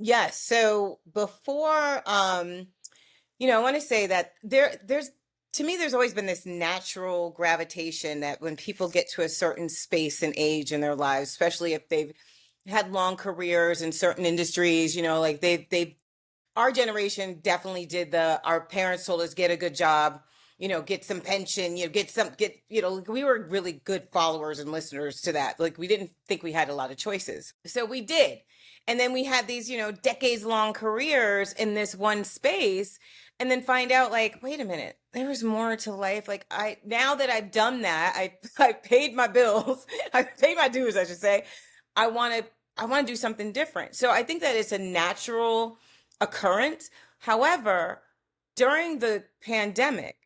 Yes. So before, I want to say that there's to me, there's always been this natural gravitation that when people get to a certain space and age in their lives, especially if they've had long careers in certain industries, like they our generation definitely did our parents told us get a good job, get some pension, we were really good followers and listeners to that. Like we didn't think we had a lot of choices. So we did. And then we had these, decades long careers in this one space and then find out like, wait a minute, there was more to life. Like now that I've done that, I paid my bills, I paid my dues, I should say. I want to I want to do something different. So I think that it's a natural occurrence. However, during the pandemic,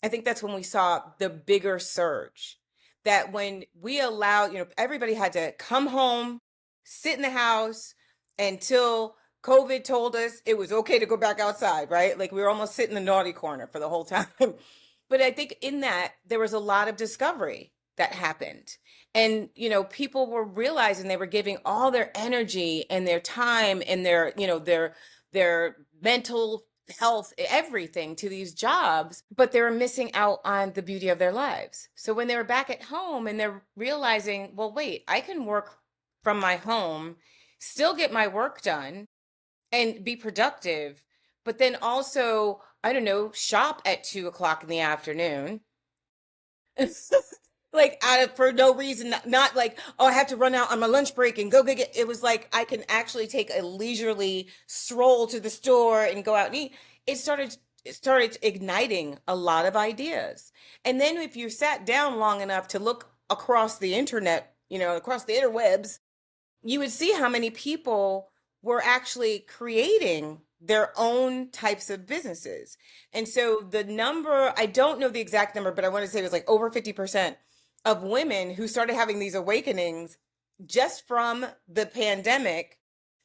I think that's when we saw the bigger surge. That when we allowed, everybody had to come home, sit in the house until COVID told us it was okay to go back outside, right? Like we were almost sitting in the naughty corner for the whole time. But I think in that, there was a lot of discovery that happened. And, people were realizing they were giving all their energy and their time and their mental health, everything to these jobs, but they were missing out on the beauty of their lives. So when they were back at home and they're realizing, well, wait, I can work from my home, still get my work done and be productive, but then also, I don't know, shop at 2 o'clock in the afternoon. Like out of for no reason, not like, oh, I have to run out on my lunch break and go get it. Was like I can actually take a leisurely stroll to the store and go out and eat. It started igniting a lot of ideas. And then if you sat down long enough to look across the internet, across the interwebs, you would see how many people were actually creating their own types of businesses. And so the number, I don't know the exact number, but I want to say it was like over 50% of women who started having these awakenings just from the pandemic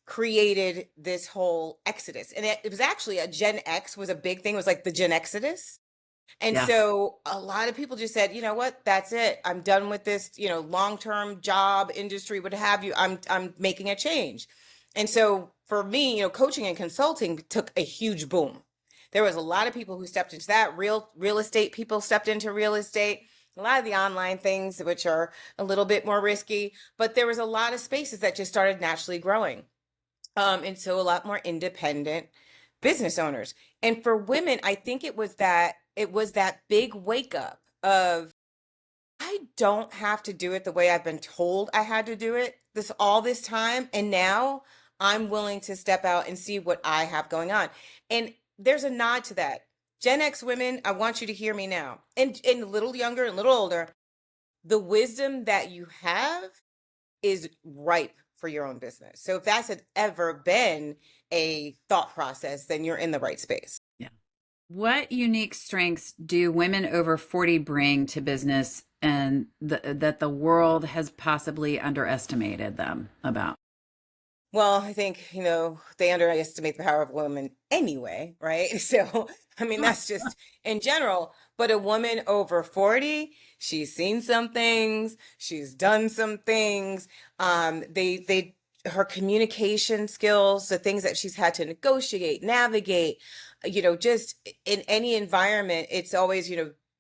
created this whole exodus. And it was actually a Gen X was a big thing. It was like the Gen Exodus. And Yeah. so a lot of people just said, you know what, that's it. I'm done with this, long-term job industry, what have you. I'm making a change. And so for me, coaching and consulting took a huge boom. There was a lot of people who stepped into that. Real estate people stepped into real estate. A lot of the online things, which are a little bit more risky, but there was a lot of spaces that just started naturally growing. And so a lot more independent business owners. And for women, I think it was that big wake up of I don't have to do it the way I've been told I had to do it this time. And now I'm willing to step out and see what I have going on. And there's a nod to that. Gen X women, I want you to hear me now. And a little younger and a little older, the wisdom that you have is ripe for your own business. So if that's ever been a thought process, then you're in the right space. Yeah. What unique strengths do women over 40 bring to business and that the world has possibly underestimated them about? Well, I think, they underestimate the power of women anyway, right? So, I mean, Sure. that's just in general. But a woman over 40, she's seen some things, she's done some things. Her communication skills, the things that she's had to negotiate, navigate, just in any environment, it's always,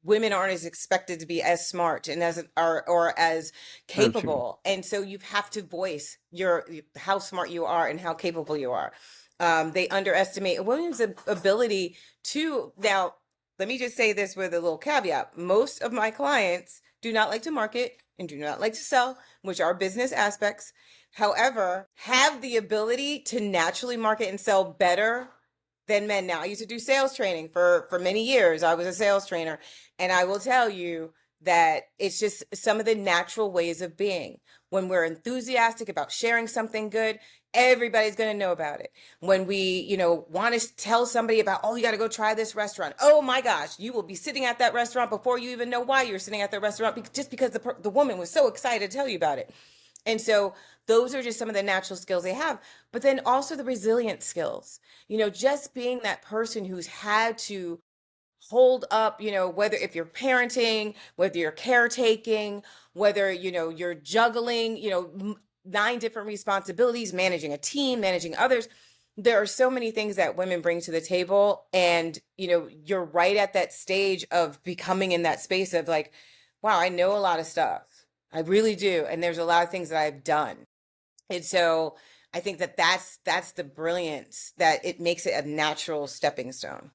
women aren't as expected to be as smart and as or as So true. capable. And so you have to voice your how smart you are and how capable you are. They underestimate a woman's ability to now. Let me just say this with a little caveat. Most of my clients do not like to market and do not like to sell, which are business aspects. However, have the ability to naturally market and sell better than men now. I used to do sales training for many years. I was a sales trainer, and I will tell you that it's just some of the natural ways of being. When we're enthusiastic about sharing something good, everybody's going to know about it. When we, want to tell somebody about, oh, you got to go try this restaurant. Oh my gosh, you will be sitting at that restaurant before you even know why you're sitting at the restaurant just because the woman was so excited to tell you about it. And so those are just some of the natural skills they have. But then also the resilient skills, just being that person who's had to hold up, whether if you're parenting, whether you're caretaking, whether, you're juggling, 9 different responsibilities, managing a team, managing others. There are so many things that women bring to the table. And, you're right at that stage of becoming in that space of like, wow, I know a lot of stuff. I really do. And there's a lot of things that I've done. And so I think that that's the brilliance, that it makes it a natural stepping stone.